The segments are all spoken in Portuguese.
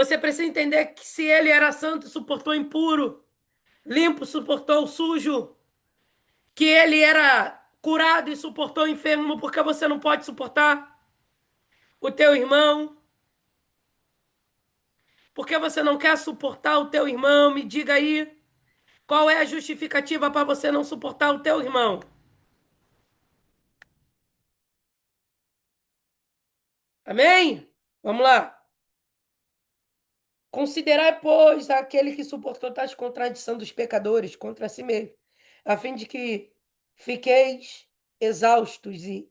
Você precisa entender que se ele era santo, suportou impuro, limpo, suportou o sujo, que ele era curado e suportou o enfermo, porque você não pode suportar o teu irmão, porque você não quer suportar o teu irmão, me diga aí, qual é a justificativa para você não suportar o teu irmão? Amém? Vamos lá. Considerai, pois, aquele que suportou tais contradição dos pecadores contra si mesmo, a fim de que fiqueis exaustos e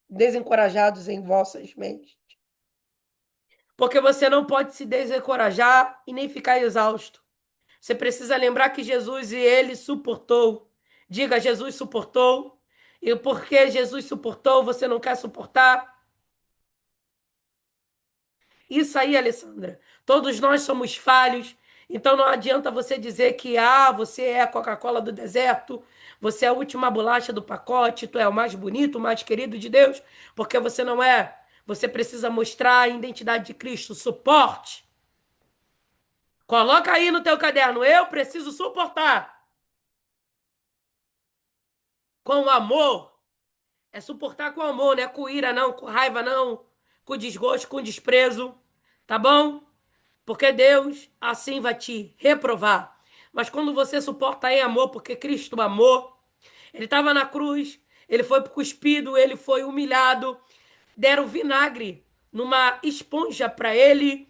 desencorajados em vossas mentes. Porque você não pode se desencorajar e nem ficar exausto. Você precisa lembrar que Jesus e ele suportou. Diga, Jesus suportou. E porque Jesus suportou, você não quer suportar? Isso aí, Alessandra. Todos nós somos falhos. Então não adianta você dizer que você é a Coca-Cola do deserto, você é a última bolacha do pacote, tu é o mais bonito, o mais querido de Deus, porque você não é. Você precisa mostrar a identidade de Cristo, suporte. Coloca aí no teu caderno, eu preciso suportar com amor. É suportar com amor, não é com ira não, com raiva não, com desgosto, com desprezo, tá bom? Porque Deus assim vai te reprovar. Mas quando você suporta em amor, porque Cristo amou, ele estava na cruz, ele foi cuspido, ele foi humilhado, deram vinagre numa esponja para ele,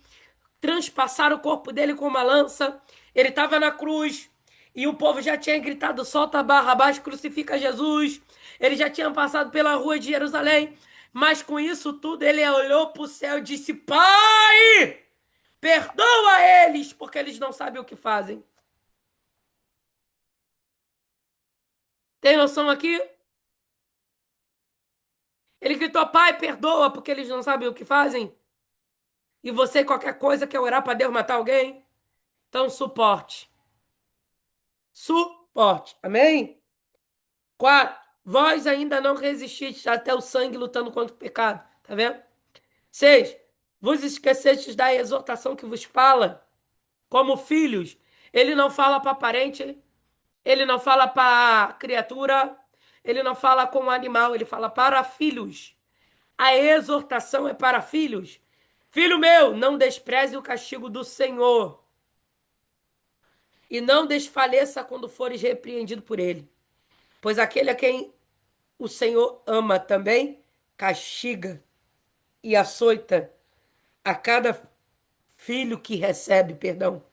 transpassaram o corpo dele com uma lança. Ele estava na cruz e o povo já tinha gritado: solta Barrabás, crucifica Jesus. Ele já tinha passado pela rua de Jerusalém. Mas com isso tudo, ele olhou para o céu e disse: Pai! Perdoa eles, porque eles não sabem o que fazem. Tem noção aqui? Ele gritou: Pai, perdoa, porque eles não sabem o que fazem. E você, qualquer coisa, quer orar para Deus matar alguém? Então, suporte. Suporte. Amém? 4. Vós ainda não resististes até o sangue lutando contra o pecado. Tá vendo? 6. Vos esquecestes da exortação que vos fala como filhos. Ele não fala para parente, ele não fala para criatura, ele não fala com animal, ele fala para filhos. A exortação é para filhos. Filho meu, não despreze o castigo do Senhor e não desfaleça quando fores repreendido por ele. Pois aquele a quem o Senhor ama também castiga e açoita a cada filho que recebe, perdão.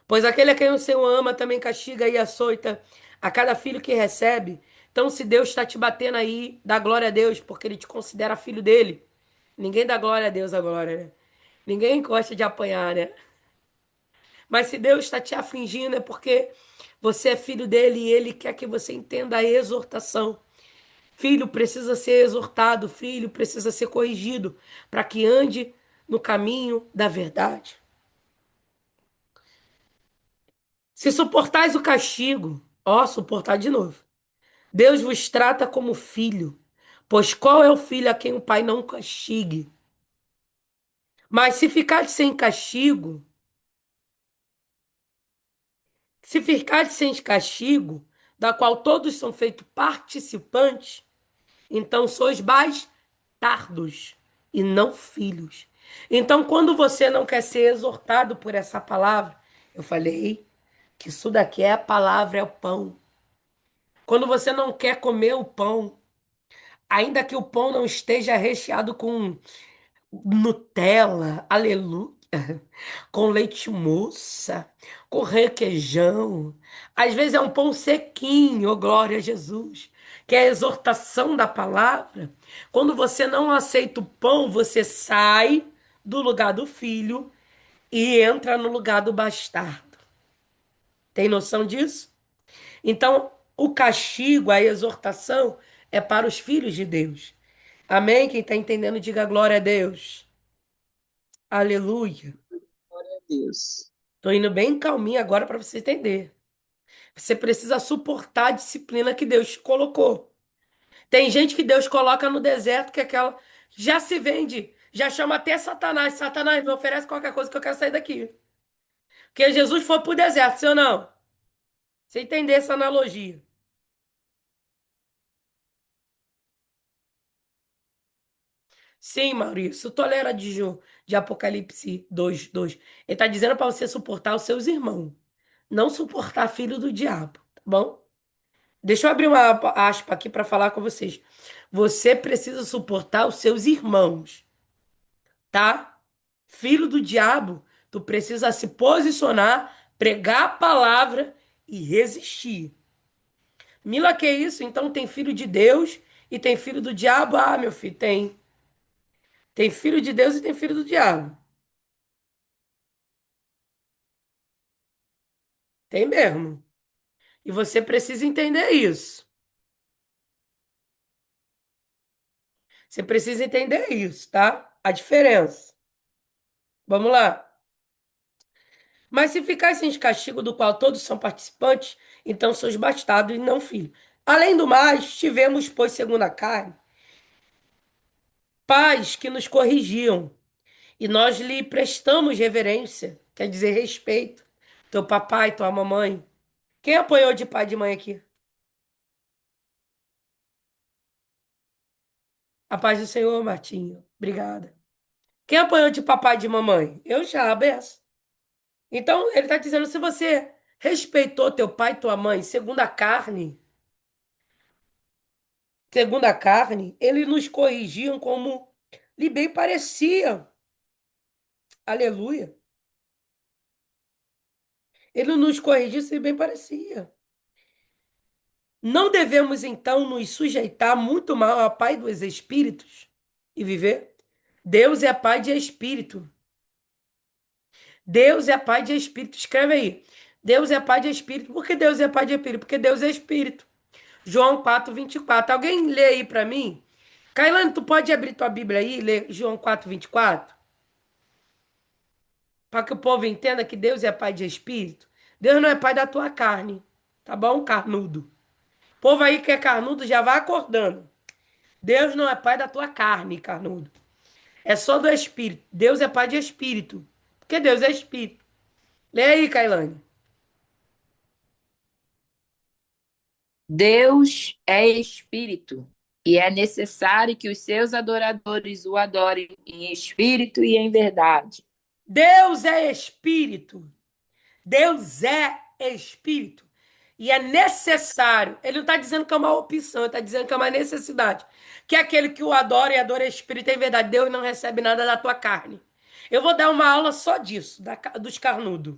Pois aquele a quem o Senhor ama também castiga e açoita a cada filho que recebe. Então, se Deus está te batendo aí, dá glória a Deus, porque ele te considera filho dele. Ninguém dá glória a Deus agora, né? Ninguém gosta de apanhar, né? Mas se Deus está te afligindo, é porque você é filho dele e ele quer que você entenda a exortação. Filho precisa ser exortado, filho precisa ser corrigido, para que ande no caminho da verdade. Se suportais o castigo, ó, suportar de novo. Deus vos trata como filho, pois qual é o filho a quem o pai não castigue? Mas se ficar sem castigo, se ficar sem castigo, da qual todos são feitos participantes, então sois bastardos e não filhos. Então, quando você não quer ser exortado por essa palavra, eu falei que isso daqui é a palavra, é o pão. Quando você não quer comer o pão, ainda que o pão não esteja recheado com Nutella, aleluia, com leite moça, com requeijão. Às vezes é um pão sequinho, oh, glória a Jesus, que é a exortação da palavra. Quando você não aceita o pão, você sai do lugar do filho e entra no lugar do bastardo. Tem noção disso? Então, o castigo, a exortação, é para os filhos de Deus. Amém? Quem está entendendo, diga glória a Deus. Aleluia. Deus. Tô indo bem calminho agora para você entender. Você precisa suportar a disciplina que Deus te colocou. Tem gente que Deus coloca no deserto que é aquela já se vende. Já chama até Satanás. Satanás, me oferece qualquer coisa que eu quero sair daqui. Porque Jesus foi pro deserto, sim ou não? Você entender essa analogia. Sim, Maurício, tolera de Apocalipse 2:2. Ele está dizendo para você suportar os seus irmãos, não suportar filho do diabo, tá bom? Deixa eu abrir uma aspa aqui para falar com vocês. Você precisa suportar os seus irmãos, tá? Filho do diabo, tu precisa se posicionar, pregar a palavra e resistir. Mila, que isso? Então tem filho de Deus e tem filho do diabo? Ah, meu filho, tem. Tem filho de Deus e tem filho do diabo. Tem mesmo. E você precisa entender isso. Você precisa entender isso, tá? A diferença. Vamos lá. Mas se ficassem de castigo do qual todos são participantes, então sois bastardos e não filhos. Além do mais, tivemos, pois, segundo a carne, pais que nos corrigiam, e nós lhe prestamos reverência, quer dizer, respeito. Teu papai, tua mamãe. Quem apoiou de pai e de mãe aqui? A paz do Senhor, Martinho. Obrigada. Quem apoiou de papai e de mamãe? Eu já, Bessa. Então, ele está dizendo, se você respeitou teu pai e tua mãe segundo a carne, eles nos corrigiam como lhe bem parecia. Aleluia. Ele nos corrigia se bem parecia. Não devemos, então, nos sujeitar muito mal ao Pai dos Espíritos e viver? Deus é Pai de Espírito. Deus é Pai de Espírito. Escreve aí. Deus é Pai de Espírito. Por que Deus é Pai de Espírito? Porque Deus é Espírito. João 4:24. Alguém lê aí para mim? Cailane, tu pode abrir tua Bíblia aí e ler João 4:24? Para que o povo entenda que Deus é pai de espírito. Deus não é pai da tua carne. Tá bom, carnudo? O povo aí que é carnudo já vai acordando. Deus não é pai da tua carne, carnudo. É só do espírito. Deus é pai de espírito. Porque Deus é espírito. Lê aí, Cailane. Deus é espírito, e é necessário que os seus adoradores o adorem em espírito e em verdade. Deus é espírito. Deus é espírito. E é necessário. Ele não está dizendo que é uma opção, ele está dizendo que é uma necessidade. Que é aquele que o adora e adora espírito em verdade. Deus não recebe nada da tua carne. Eu vou dar uma aula só disso, dos carnudos.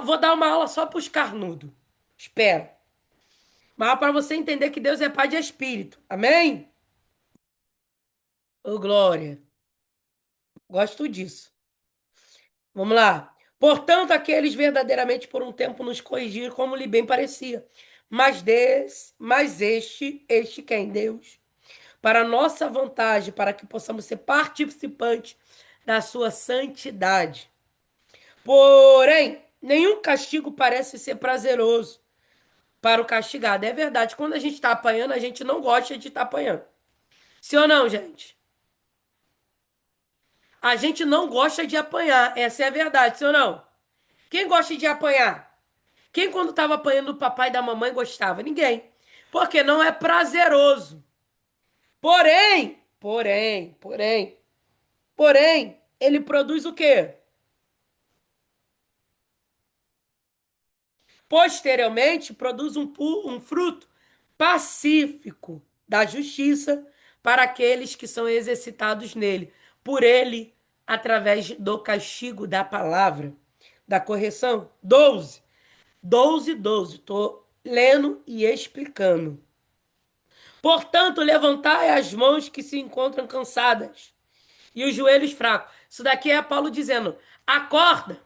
Vou dar uma aula só para os carnudos. Espera. Mas para você entender que Deus é pai de espírito. Amém? Ô, glória. Gosto disso. Vamos lá. Portanto, aqueles verdadeiramente por um tempo nos corrigiram como lhe bem parecia. Mas este quem? Deus, para nossa vantagem, para que possamos ser participantes da sua santidade. Porém, nenhum castigo parece ser prazeroso para o castigado. É verdade, quando a gente está apanhando, a gente não gosta de estar apanhando. Sim ou não, gente? A gente não gosta de apanhar, essa é a verdade, sim ou não? Quem gosta de apanhar? Quem, quando estava apanhando do papai e da mamãe, gostava? Ninguém. Porque não é prazeroso. Porém, ele produz o quê? Posteriormente, produz um fruto pacífico da justiça para aqueles que são exercitados nele. Por ele, através do castigo da palavra, da correção. 12. Estou lendo e explicando. Portanto, levantai as mãos que se encontram cansadas e os joelhos fracos. Isso daqui é Paulo dizendo: acorda.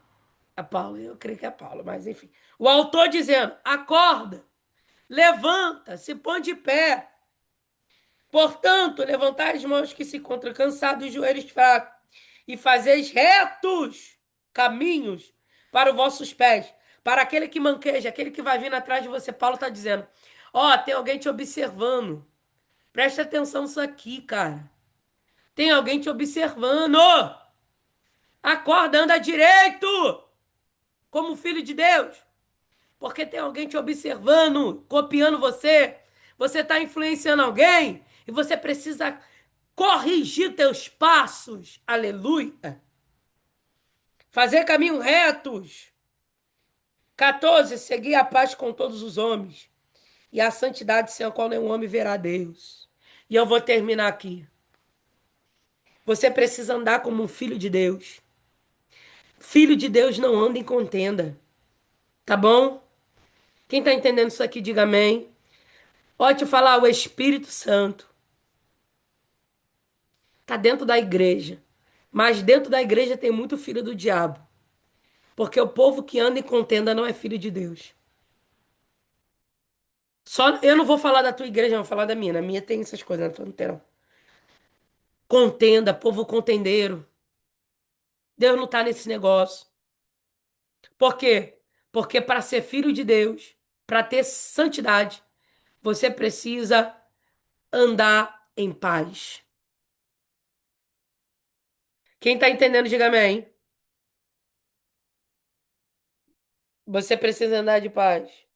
É Paulo, eu creio que é Paulo, mas enfim. O autor dizendo: acorda, levanta, se põe de pé. Portanto, levantai as mãos que se encontram cansados e os joelhos fracos, e fazeis retos caminhos para os vossos pés. Para aquele que manqueja, aquele que vai vindo atrás de você, Paulo está dizendo: ó, tem alguém te observando. Presta atenção nisso aqui, cara. Tem alguém te observando. Acorda, anda direito, como filho de Deus. Porque tem alguém te observando, copiando você. Você está influenciando alguém e você precisa corrigir teus passos. Aleluia. Fazer caminhos retos. 14. Seguir a paz com todos os homens e a santidade sem a qual nenhum homem verá a Deus. E eu vou terminar aqui. Você precisa andar como um filho de Deus. Filho de Deus não anda em contenda. Tá bom? Quem está entendendo isso aqui, diga amém. Pode te falar, o Espírito Santo está dentro da igreja. Mas dentro da igreja tem muito filho do diabo. Porque o povo que anda em contenda não é filho de Deus. Só eu não vou falar da tua igreja, eu vou falar da minha. Na minha tem essas coisas, na tua não tem não. Contenda, povo contendeiro. Deus não está nesse negócio. Por quê? Porque para ser filho de Deus, para ter santidade, você precisa andar em paz. Quem está entendendo, diga amém. Você precisa andar de paz.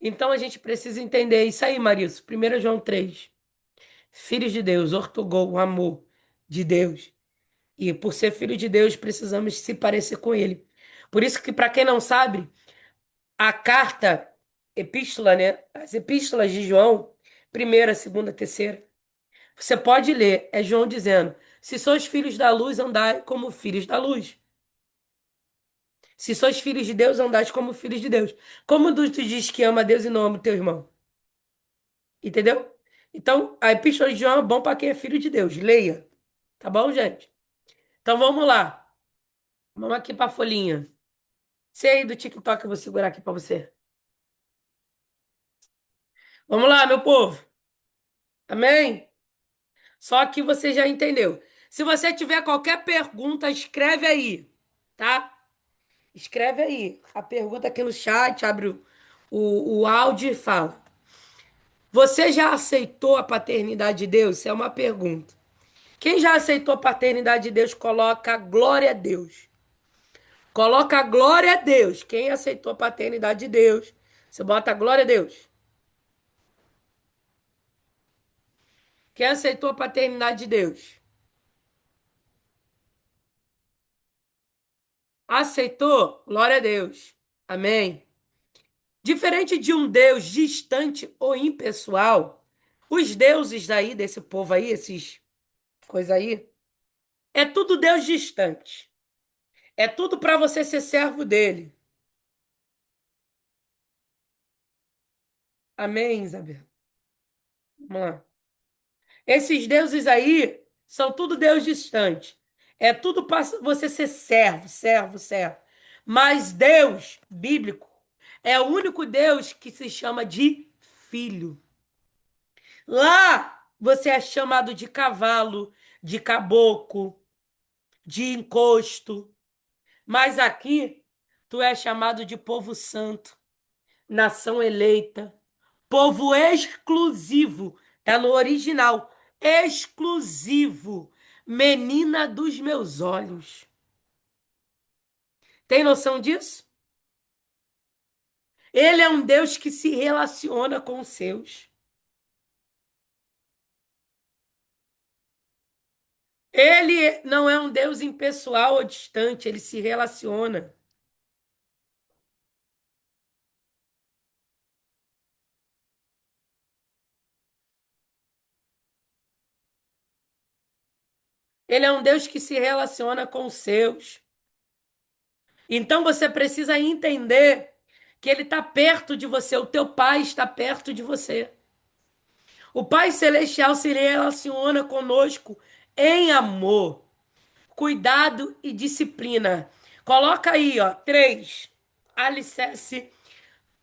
Então a gente precisa entender isso aí, Marisa. 1 João 3. Filhos de Deus, ortogol, o amor de Deus. E por ser filho de Deus, precisamos se parecer com ele. Por isso que, para quem não sabe, a carta, epístola, né? As epístolas de João, primeira, segunda, terceira, você pode ler, é João dizendo: se sois filhos da luz, andai como filhos da luz. Se sois filhos de Deus, andais como filhos de Deus. Como tu diz que ama a Deus e não ama o teu irmão? Entendeu? Então, a epístola de João é bom para quem é filho de Deus. Leia. Tá bom, gente? Então vamos lá. Vamos aqui para a folhinha. Você aí do TikTok, eu vou segurar aqui para você. Vamos lá, meu povo. Amém? Só que você já entendeu. Se você tiver qualquer pergunta, escreve aí, tá? Escreve aí a pergunta aqui no chat, abre o áudio e fala. Você já aceitou a paternidade de Deus? Isso é uma pergunta. Quem já aceitou a paternidade de Deus, coloca glória a Deus. Coloca glória a Deus. Quem aceitou a paternidade de Deus, você bota glória a Deus. Quem aceitou a paternidade de Deus? Aceitou? Glória a Deus. Amém. Diferente de um Deus distante ou impessoal, os deuses daí, desse povo aí, esses coisas aí, é tudo Deus distante. É tudo para você ser servo dele. Amém, Isabel? Vamos lá. Esses deuses aí são tudo Deus distante. É tudo para você ser servo, servo, servo. Mas Deus bíblico é o único Deus que se chama de filho. Lá você é chamado de cavalo, de caboclo, de encosto. Mas aqui tu é chamado de povo santo, nação eleita, povo exclusivo. Tá no original. Exclusivo. Menina dos meus olhos. Tem noção disso? Ele é um Deus que se relaciona com os seus. Ele não é um Deus impessoal ou distante, ele se relaciona. Ele é um Deus que se relaciona com os seus. Então você precisa entender que ele está perto de você, o teu pai está perto de você. O Pai Celestial se relaciona conosco em amor, cuidado e disciplina. Coloca aí, ó, 3. Alicerce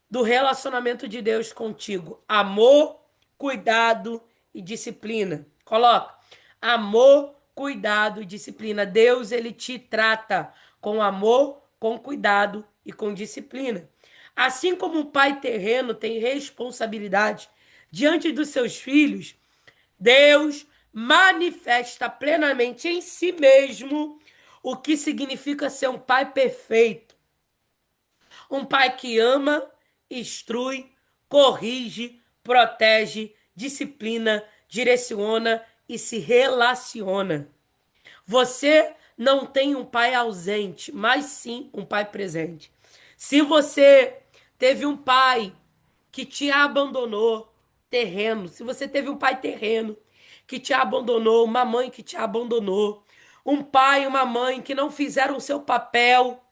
do relacionamento de Deus contigo: amor, cuidado e disciplina. Coloca amor, cuidado e disciplina. Deus, ele te trata com amor, com cuidado e com disciplina. Assim como um pai terreno tem responsabilidade diante dos seus filhos, Deus manifesta plenamente em si mesmo o que significa ser um pai perfeito. Um pai que ama, instrui, corrige, protege, disciplina, direciona e se relaciona. Você não tem um pai ausente, mas sim um pai presente. Se você teve um pai que te abandonou, terreno, se você teve um pai terreno que te abandonou, uma mãe que te abandonou, um pai e uma mãe que não fizeram o seu papel,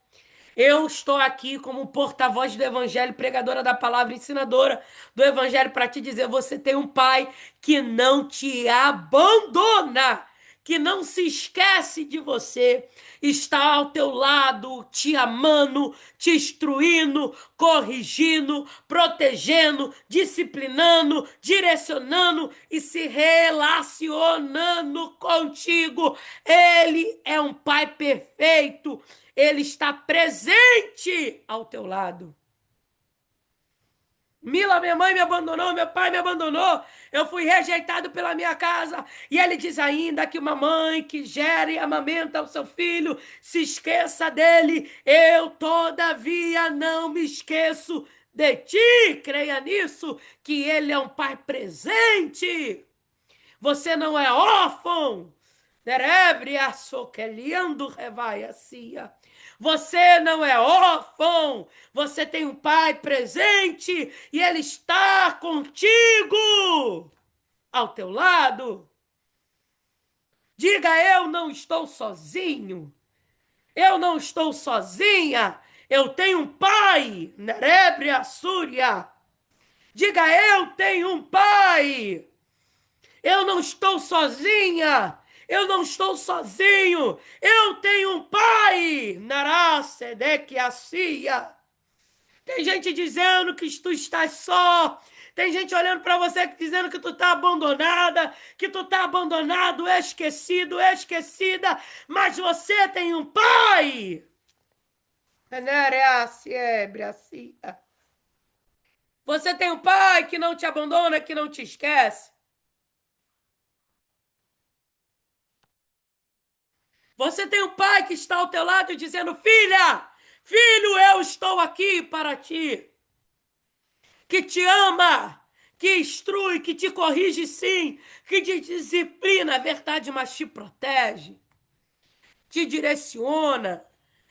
eu estou aqui como porta-voz do Evangelho, pregadora da palavra, ensinadora do Evangelho, para te dizer: você tem um pai que não te abandona, que não se esquece de você, está ao teu lado, te amando, te instruindo, corrigindo, protegendo, disciplinando, direcionando e se relacionando contigo. Ele é um pai perfeito. Ele está presente ao teu lado. Mila, minha mãe me abandonou, meu pai me abandonou, eu fui rejeitado pela minha casa. E ele diz ainda que uma mãe que gera e amamenta o seu filho se esqueça dele. Eu, todavia, não me esqueço de ti. Creia nisso, que ele é um pai presente. Você não é órfão. Você não é órfão, você tem um pai presente e ele está contigo, ao teu lado. Diga: eu não estou sozinho, eu não estou sozinha, eu tenho um pai, Nerebria Súria. Diga: eu tenho um pai. Eu não estou sozinha. Eu não estou sozinho. Eu tenho um pai. Narasedequiacia. Tem gente dizendo que tu estás só. Tem gente olhando para você dizendo que tu está abandonada, que tu está abandonado, esquecido, esquecida. Mas você tem um pai. Você tem um pai que não te abandona, que não te esquece. Você tem um pai que está ao teu lado dizendo: filha, filho, eu estou aqui para ti. Que te ama, que instrui, que te corrige sim, que te disciplina, é verdade, mas te protege, te direciona.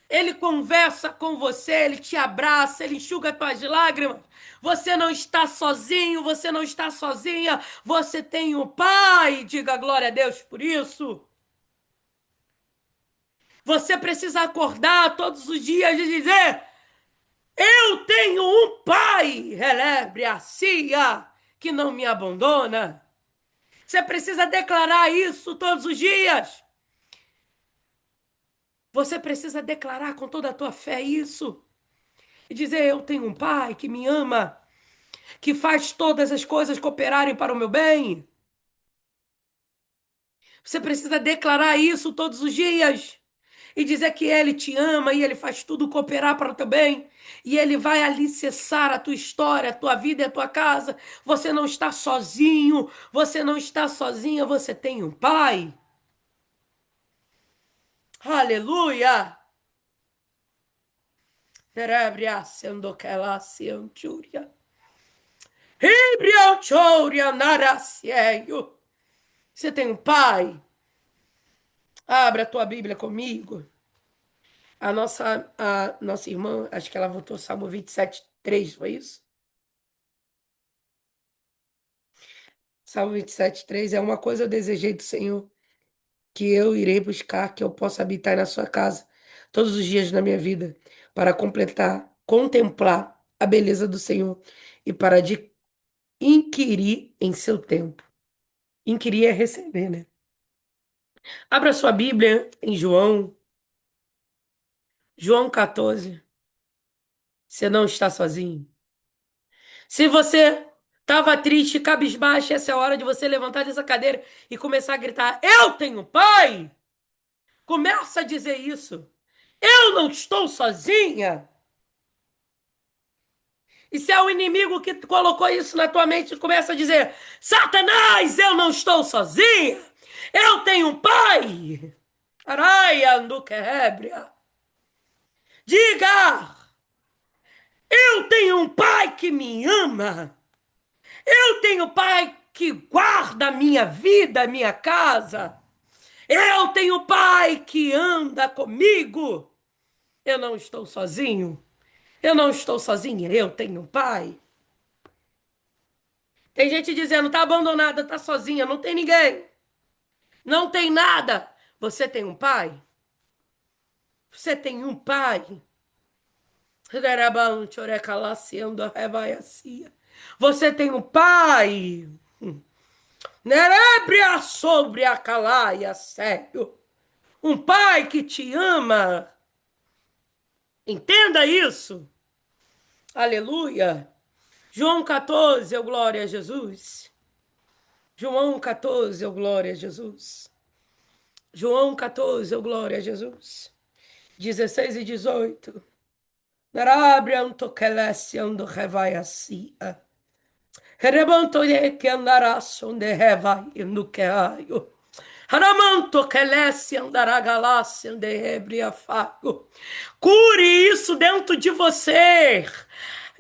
Ele conversa com você, ele te abraça, ele enxuga tuas lágrimas. Você não está sozinho, você não está sozinha. Você tem um pai, diga glória a Deus por isso. Você precisa acordar todos os dias e dizer: eu tenho um pai, Relebre a Cia, que não me abandona. Você precisa declarar isso todos os dias. Você precisa declarar com toda a tua fé isso. E dizer: eu tenho um pai que me ama, que faz todas as coisas cooperarem para o meu bem. Você precisa declarar isso todos os dias. E dizer que ele te ama e ele faz tudo cooperar para o teu bem. E ele vai alicerçar a tua história, a tua vida e a tua casa. Você não está sozinho, você não está sozinha, você tem um pai. Aleluia! Terebria sendo que ela se antúria. Hibria choria narasieio. Você tem um pai? Abra a tua Bíblia comigo. A nossa irmã, acho que ela votou Salmo 27:3, foi isso? Salmo 27:3 é: uma coisa eu desejei do Senhor, que eu irei buscar, que eu possa habitar na sua casa todos os dias da minha vida, para contemplar a beleza do Senhor e para de inquirir em seu tempo. Inquirir é receber, né? Abra sua Bíblia em João 14. Você não está sozinho. Se você Tava triste, cabisbaixo, essa é a hora de você levantar dessa cadeira e começar a gritar: Eu tenho pai! Começa a dizer isso. Eu não estou sozinha. E se é o inimigo que colocou isso na tua mente, começa a dizer: Satanás, eu não estou sozinha. Eu tenho um pai. Araia no quebra. Diga: Eu tenho um pai que me ama. Eu tenho um pai que guarda a minha vida, a minha casa. Eu tenho um pai que anda comigo. Eu não estou sozinho. Eu não estou sozinha. Eu tenho um pai. Tem gente dizendo, tá abandonada, tá sozinha, não tem ninguém. Não tem nada. Você tem um pai? Você tem um pai? Você tem um pai? Nerebria sobre a calaia, sério. Um pai que te ama. Entenda isso. Aleluia. João 14, eu glória a Jesus. João 14, eu glória a Jesus. João 14, eu glória a Jesus. 16 e 18. Narabriam tokelesiam do revaiacia. Rerebanto que andaraçam de revai no queaio. Haramanto kelesse andará galácia de rebria fago. Cure isso dentro de você.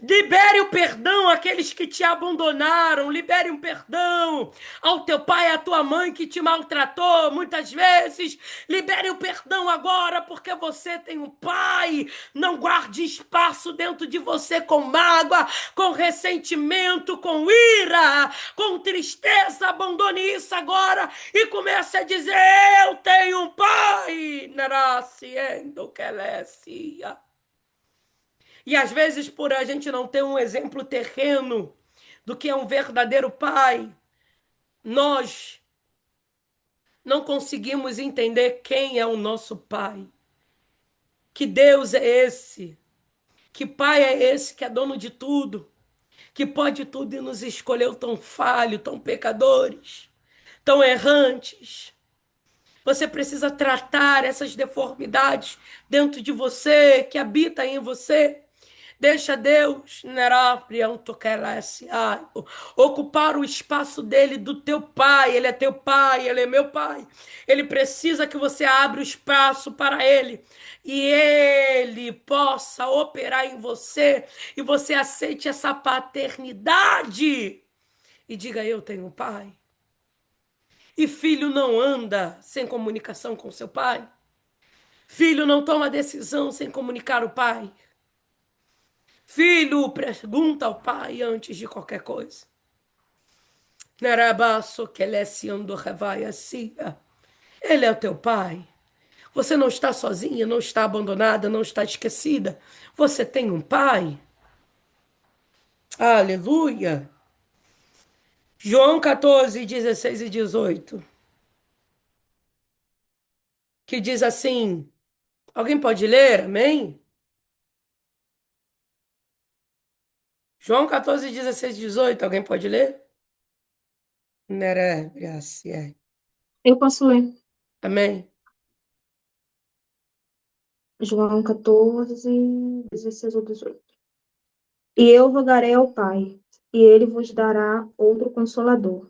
Libere o perdão àqueles que te abandonaram. Libere um perdão ao teu pai e à tua mãe que te maltratou muitas vezes. Libere o perdão agora, porque você tem um pai. Não guarde espaço dentro de você com mágoa, com ressentimento, com ira, com tristeza. Abandone isso agora e comece a dizer: Eu tenho um pai. Naraciendo que e às vezes, por a gente não ter um exemplo terreno do que é um verdadeiro pai, nós não conseguimos entender quem é o nosso pai. Que Deus é esse? Que pai é esse que é dono de tudo? Que pode tudo e nos escolheu tão falho, tão pecadores, tão errantes. Você precisa tratar essas deformidades dentro de você, que habita em você. Deixa Deus ocupar o espaço dele, do teu pai. Ele é teu pai, ele é meu pai. Ele precisa que você abra o espaço para ele e ele possa operar em você e você aceite essa paternidade e diga: Eu tenho um pai. E filho não anda sem comunicação com seu pai. Filho não toma decisão sem comunicar o pai. Filho, pergunta ao pai antes de qualquer coisa. Ele é o teu pai. Você não está sozinha, não está abandonada, não está esquecida. Você tem um pai. Aleluia. João 14, 16 e 18. Que diz assim. Alguém pode ler? Amém? João 14, 16 e 18. Alguém pode ler? Neré, gracia. Eu posso ler. Amém. João 14, 16 ou 18. E eu rogarei ao Pai, e ele vos dará outro Consolador,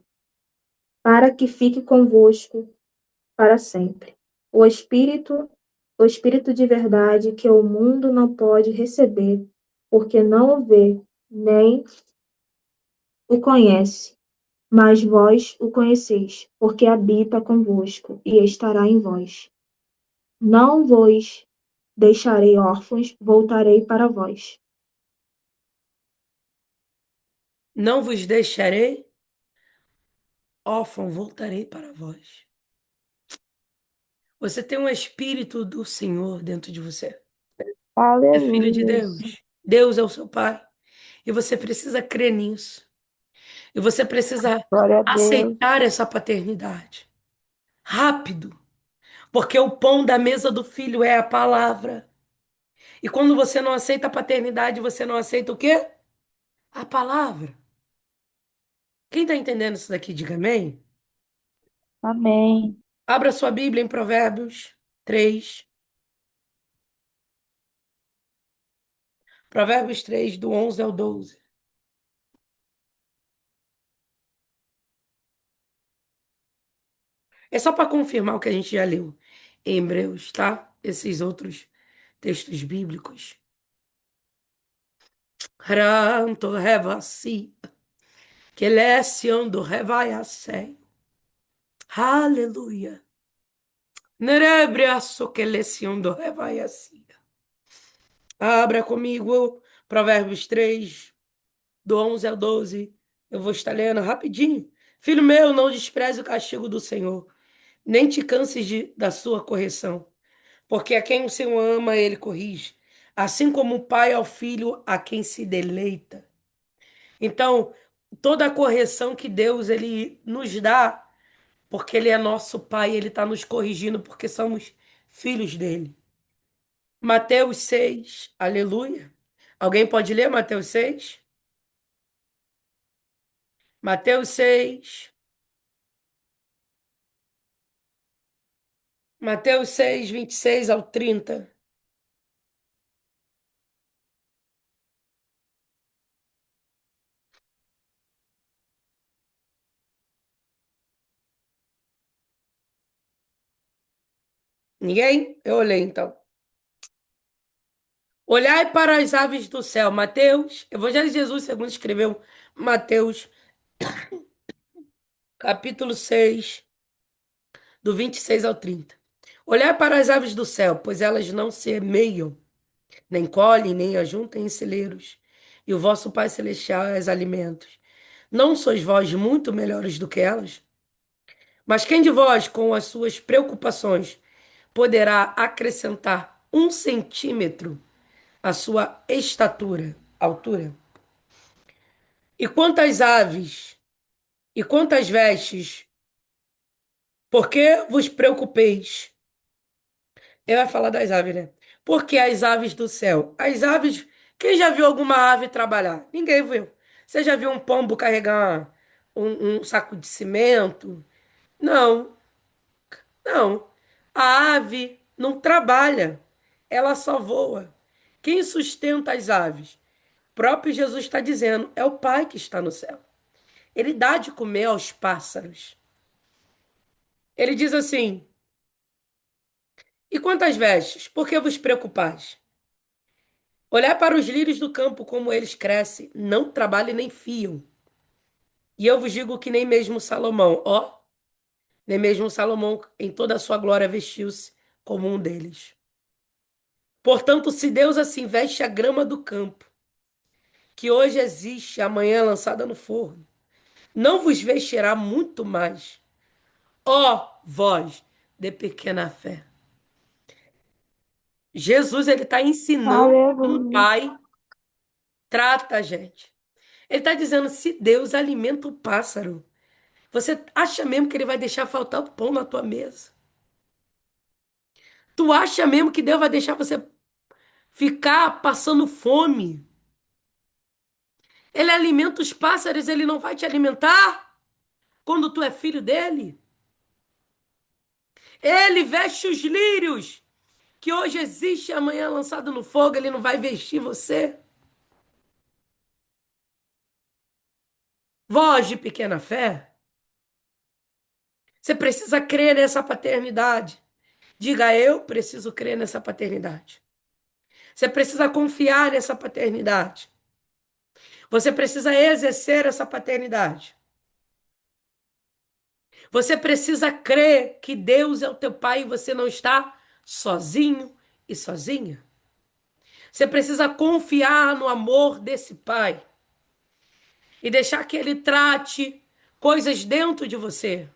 para que fique convosco para sempre. O Espírito de verdade que o mundo não pode receber, porque não o vê, nem o conhece. Mas vós o conheceis, porque habita convosco e estará em vós. Não vos deixarei órfãos, voltarei para vós. Não vos deixarei órfão, voltarei para vós. Você tem um espírito do Senhor dentro de você. É filho de Aleluia. Deus. Deus é o seu pai. E você precisa crer nisso. E você precisa Glória a Deus. aceitar essa paternidade. Rápido. Porque o pão da mesa do filho é a palavra. E quando você não aceita a paternidade, você não aceita o quê? A palavra. Quem está entendendo isso daqui, diga amém. Amém. Abra sua Bíblia em Provérbios 3. Provérbios 3, do 11 ao 12. É só para confirmar o que a gente já leu em Hebreus, tá? Esses outros textos bíblicos. Ranto revasi, que leciando revaiasei. Aleluia. Nerebriaço que leciando revaiasi. Abra comigo Provérbios 3, do 11 ao 12. Eu vou estar lendo rapidinho. Filho meu, não despreze o castigo do Senhor, nem te canses da sua correção. Porque a quem o Senhor ama, ele corrige, assim como o pai ao filho a quem se deleita. Então, toda a correção que Deus ele nos dá, porque ele é nosso pai, ele está nos corrigindo porque somos filhos dele. Mateus 6, aleluia. Alguém pode ler Mateus 6? Mateus 6, Mateus 6, 26 ao 30. Ninguém? Eu olhei então. Olhai para as aves do céu. Mateus, Evangelho de Jesus, segundo escreveu Mateus, capítulo 6, do 26 ao 30. Olhai para as aves do céu, pois elas não semeiam, nem colhem, nem ajuntam em celeiros, e o vosso Pai Celestial as alimentos. Não sois vós muito melhores do que elas? Mas quem de vós, com as suas preocupações, poderá acrescentar 1 centímetro à sua estatura, altura? E quantas aves, e quantas vestes, por que vos preocupeis? Ele vai falar das aves, né? Porque as aves do céu. As aves. Quem já viu alguma ave trabalhar? Ninguém viu. Você já viu um pombo carregar um saco de cimento? Não, não. A ave não trabalha. Ela só voa. Quem sustenta as aves? O próprio Jesus está dizendo: é o Pai que está no céu. Ele dá de comer aos pássaros. Ele diz assim: e quantas vestes? Por que vos preocupais? Olhar para os lírios do campo, como eles crescem, não trabalham nem fiam. E eu vos digo que nem mesmo Salomão, ó, nem mesmo Salomão, em toda a sua glória, vestiu-se como um deles. Portanto, se Deus assim veste a grama do campo, que hoje existe, amanhã é lançada no forno, não vos vestirá muito mais, ó vós de pequena fé. Jesus, ele está ensinando como um Aleluia. pai trata a gente. Ele está dizendo: se Deus alimenta o pássaro, você acha mesmo que ele vai deixar faltar o pão na tua mesa? Tu acha mesmo que Deus vai deixar você ficar passando fome? Ele alimenta os pássaros, ele não vai te alimentar quando tu é filho dele? Ele veste os lírios, que hoje existe e amanhã é lançado no fogo, ele não vai vestir você? Voz de pequena fé, você precisa crer nessa paternidade. Diga: eu preciso crer nessa paternidade. Você precisa confiar nessa paternidade. Você precisa exercer essa paternidade. Você precisa crer que Deus é o teu pai e você não está sozinho e sozinha. Você precisa confiar no amor desse pai e deixar que ele trate coisas dentro de você.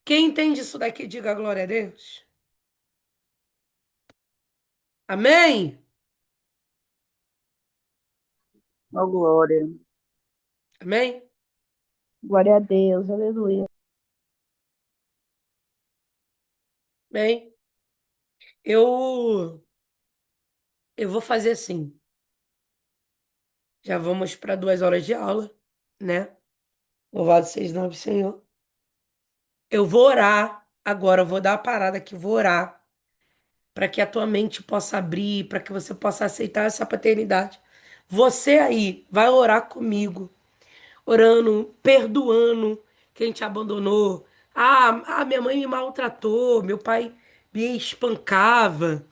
Quem entende isso daqui, diga glória a Deus. Amém? Ó glória. Amém? Glória a Deus, aleluia. Amém? Eu, eu vou fazer assim. Já vamos para 2 horas de aula, né? Louvado seja o nome do Senhor. Eu vou orar agora, eu vou dar a parada aqui, vou orar para que a tua mente possa abrir, para que você possa aceitar essa paternidade. Você aí vai orar comigo, orando, perdoando quem te abandonou. Minha mãe me maltratou, meu pai me espancava.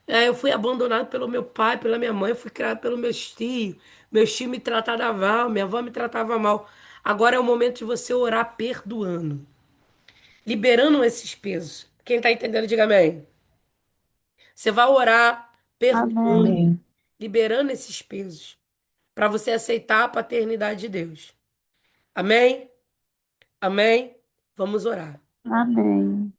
Eu fui abandonado pelo meu pai, pela minha mãe, eu fui criado pelos meus tios. Meus tios me tratavam mal, minha avó me tratava mal. Agora é o momento de você orar perdoando, liberando esses pesos. Quem tá entendendo, diga amém. Você vai orar perdoando, Amém. Amém. liberando esses pesos, para você aceitar a paternidade de Deus. Amém? Amém? Vamos orar. Amém.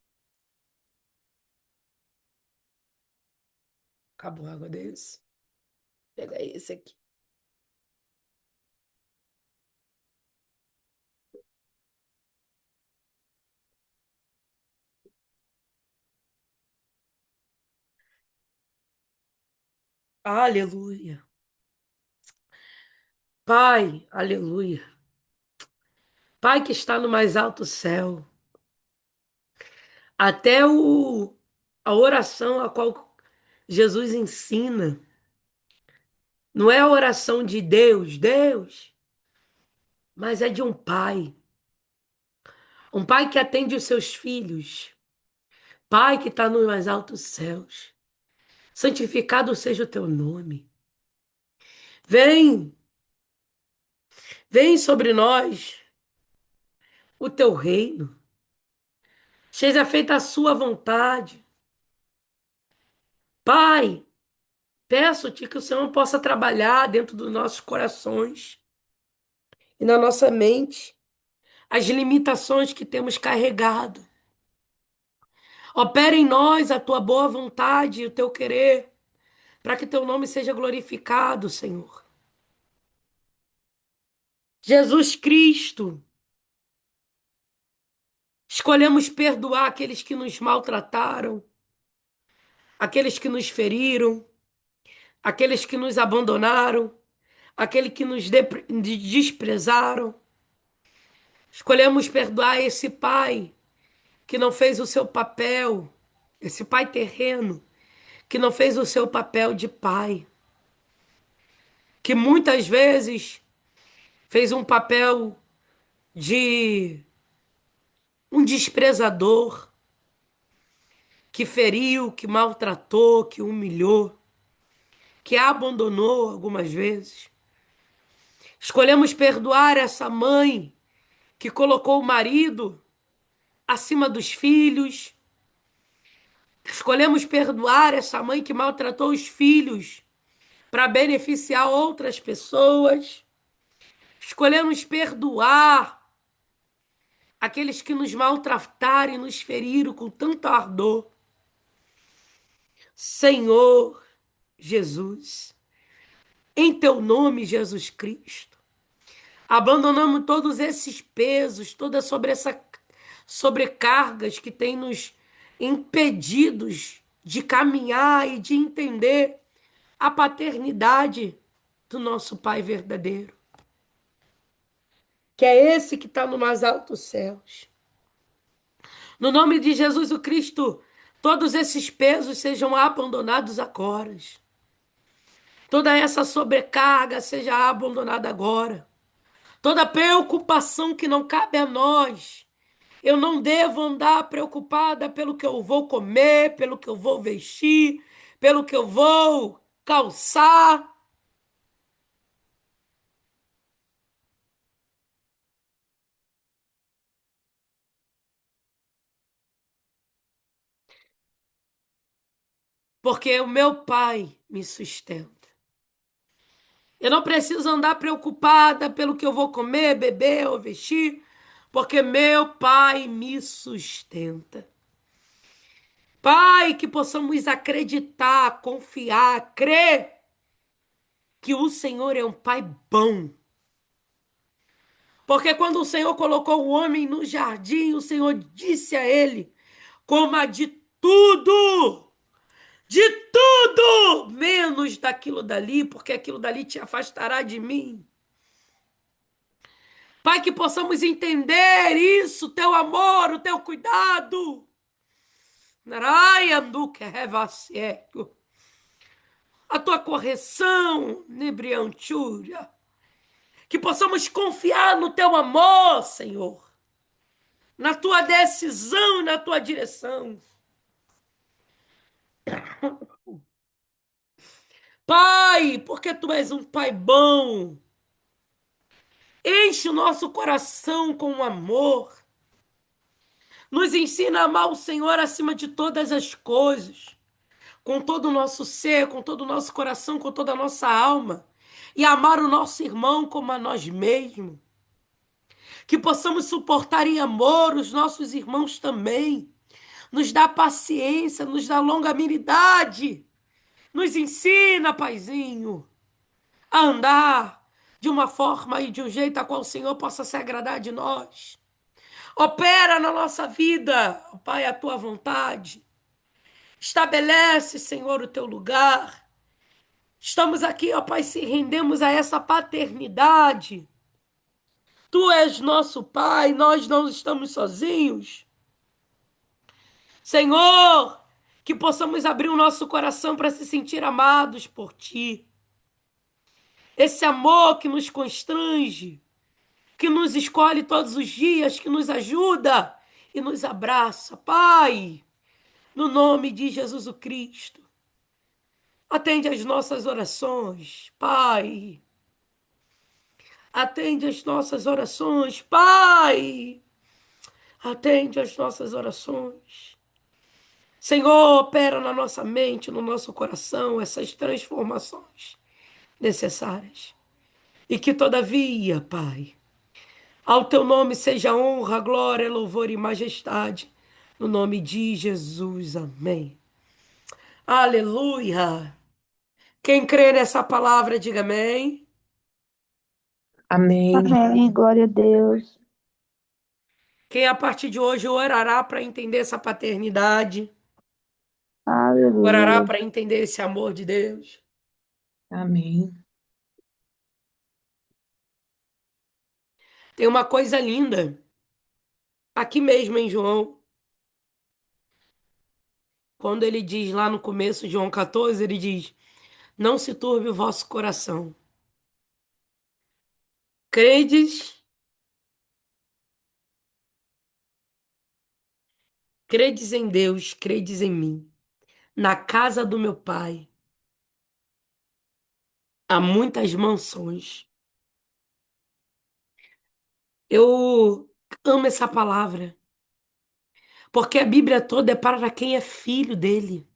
Acabou a água deles. Pega esse aqui. Aleluia. Pai, aleluia. Pai que está no mais alto céu. Até a oração a qual Jesus ensina. Não é a oração de Deus, Deus, mas é de um pai. Um pai que atende os seus filhos. Pai que está nos mais altos céus. Santificado seja o teu nome. Vem, vem sobre nós o teu reino. Seja feita a sua vontade. Pai, peço-te que o Senhor possa trabalhar dentro dos nossos corações e na nossa mente as limitações que temos carregado. Opera em nós a tua boa vontade e o teu querer, para que teu nome seja glorificado, Senhor. Jesus Cristo, escolhemos perdoar aqueles que nos maltrataram, aqueles que nos feriram, aqueles que nos abandonaram, aqueles que nos desprezaram. Escolhemos perdoar esse pai que não fez o seu papel, esse pai terreno que não fez o seu papel de pai, que muitas vezes fez um papel de um desprezador, que feriu, que maltratou, que humilhou, que abandonou algumas vezes. Escolhemos perdoar essa mãe que colocou o marido acima dos filhos. Escolhemos perdoar essa mãe que maltratou os filhos para beneficiar outras pessoas. Escolhemos perdoar aqueles que nos maltrataram e nos feriram com tanto ardor. Senhor Jesus, em teu nome, Jesus Cristo, abandonamos todos esses pesos, todas sobre essa sobrecargas que têm nos impedidos de caminhar e de entender a paternidade do nosso Pai verdadeiro, que é esse que está no mais altos céus. No nome de Jesus o Cristo, todos esses pesos sejam abandonados agora. Toda essa sobrecarga seja abandonada agora. Toda preocupação que não cabe a nós. Eu não devo andar preocupada pelo que eu vou comer, pelo que eu vou vestir, pelo que eu vou calçar. Porque o meu Pai me sustenta. Eu não preciso andar preocupada pelo que eu vou comer, beber ou vestir, porque meu Pai me sustenta. Pai, que possamos acreditar, confiar, crer que o Senhor é um Pai bom. Porque quando o Senhor colocou o homem no jardim, o Senhor disse a ele: coma de tudo, de tudo, menos daquilo dali, porque aquilo dali te afastará de mim. Pai, que possamos entender isso, teu amor, o teu cuidado. Narayanduke Revasiego. A tua correção, Nebriantúria. Que possamos confiar no teu amor, Senhor. Na tua decisão, na tua direção. Pai, porque tu és um pai bom. Enche o nosso coração com amor. Nos ensina a amar o Senhor acima de todas as coisas. Com todo o nosso ser, com todo o nosso coração, com toda a nossa alma. E amar o nosso irmão como a nós mesmos. Que possamos suportar em amor os nossos irmãos também. Nos dá paciência, nos dá longanimidade. Nos ensina, Paizinho, a andar de uma forma e de um jeito a qual o Senhor possa se agradar de nós. Opera na nossa vida, ó Pai, a tua vontade. Estabelece, Senhor, o teu lugar. Estamos aqui, ó Pai, se rendemos a essa paternidade. Tu és nosso Pai, nós não estamos sozinhos. Senhor, que possamos abrir o nosso coração para se sentir amados por Ti. Esse amor que nos constrange, que nos escolhe todos os dias, que nos ajuda e nos abraça. Pai, no nome de Jesus o Cristo, atende as nossas orações, Pai. Atende as nossas orações, Pai. Atende as nossas orações. Senhor, opera na nossa mente, no nosso coração, essas transformações necessárias. E que, todavia, Pai, ao teu nome seja honra, glória, louvor e majestade. No nome de Jesus, amém. Aleluia. Quem crê nessa palavra, diga amém. Amém. Amém, glória a Deus. Quem a partir de hoje orará para entender essa paternidade, orará Aleluia. para entender esse amor de Deus. Amém. Tem uma coisa linda, aqui mesmo em João, quando ele diz lá no começo, João 14, ele diz: não se turbe o vosso coração. Credes em Deus, credes em mim. Na casa do meu pai há muitas mansões. Eu amo essa palavra, porque a Bíblia toda é para quem é filho dele.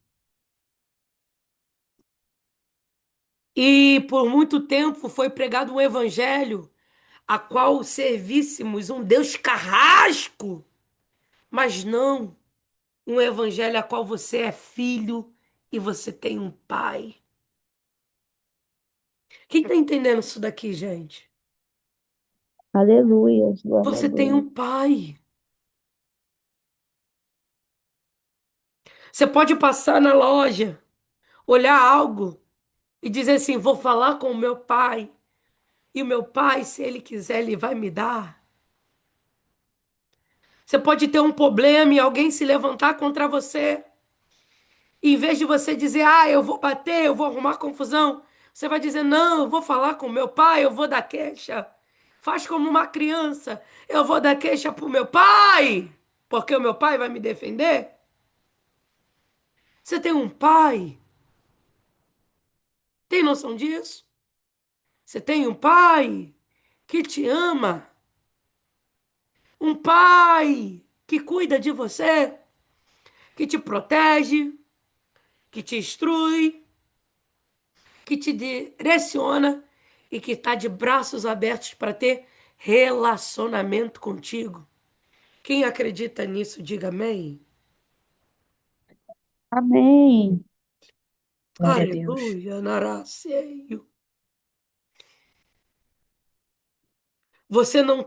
E por muito tempo foi pregado um evangelho a qual servíssemos um Deus carrasco, mas não um evangelho a qual você é filho e você tem um pai. Quem está entendendo isso daqui, gente? Aleluia, glória a Você tem Deus. um pai. Você pode passar na loja, olhar algo e dizer assim: vou falar com o meu pai. E o meu pai, se ele quiser, ele vai me dar. Você pode ter um problema e alguém se levantar contra você. E em vez de você dizer, ah, eu vou bater, eu vou arrumar confusão, você vai dizer, não, eu vou falar com meu pai, eu vou dar queixa. Faz como uma criança, eu vou dar queixa pro meu pai, porque o meu pai vai me defender. Você tem um pai? Tem noção disso? Você tem um pai que te ama? Um pai que cuida de você, que te protege, que te instrui, que te direciona e que está de braços abertos para ter relacionamento contigo. Quem acredita nisso, diga amém. Amém. Glória a Deus. Aleluia, naraceio. Você não